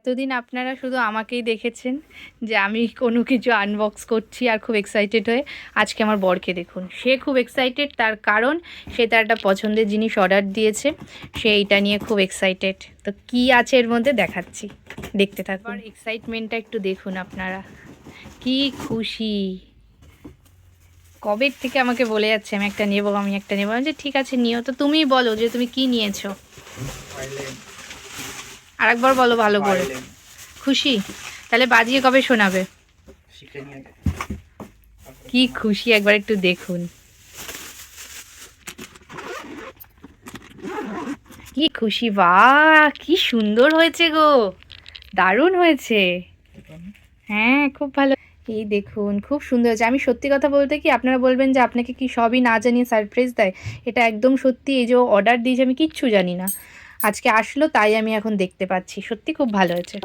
এতদিন আপনারা শুধু আমাকেই দেখেছেন যে আমি কোনো কিছু আনবক্স করছি আর খুব এক্সাইটেড হয়ে। আজকে আমার বরকে দেখুন, সে খুব এক্সাইটেড, তার কারণ সে তার একটা পছন্দের জিনিস অর্ডার দিয়েছে, সে এইটা নিয়ে খুব এক্সাইটেড। তো কি আছে এর মধ্যে দেখাচ্ছি, দেখতে থাকুন। এক্সাইটমেন্টটা একটু দেখুন আপনারা, কি খুশি। কবে থেকে আমাকে বলে যাচ্ছে আমি একটা নেবো, আমি একটা নেবো। আমি যে ঠিক আছে নিও। তো তুমিই বলো যে তুমি কি নিয়েছো, আরেকবার বলো ভালো করে। খুশি? তাহলে বাজিয়ে কবে শোনাবে? কি খুশি, একবার একটু দেখুন কি খুশি। বাহ, কি সুন্দর হয়েছে গো, দারুণ হয়েছে। হ্যাঁ, খুব ভালো। এই দেখুন, খুব সুন্দর হয়েছে। আমি সত্যি কথা বলতে কি, আপনারা বলবেন যে আপনাকে কি সবই না জানিয়ে সারপ্রাইজ দেয়, এটা একদম সত্যি। এই যে অর্ডার দিয়েছে আমি কিচ্ছু জানি না, আজকে আসলো তাই আমি এখন দেখতে পাচ্ছি। সত্যি খুব ভালো হয়েছে।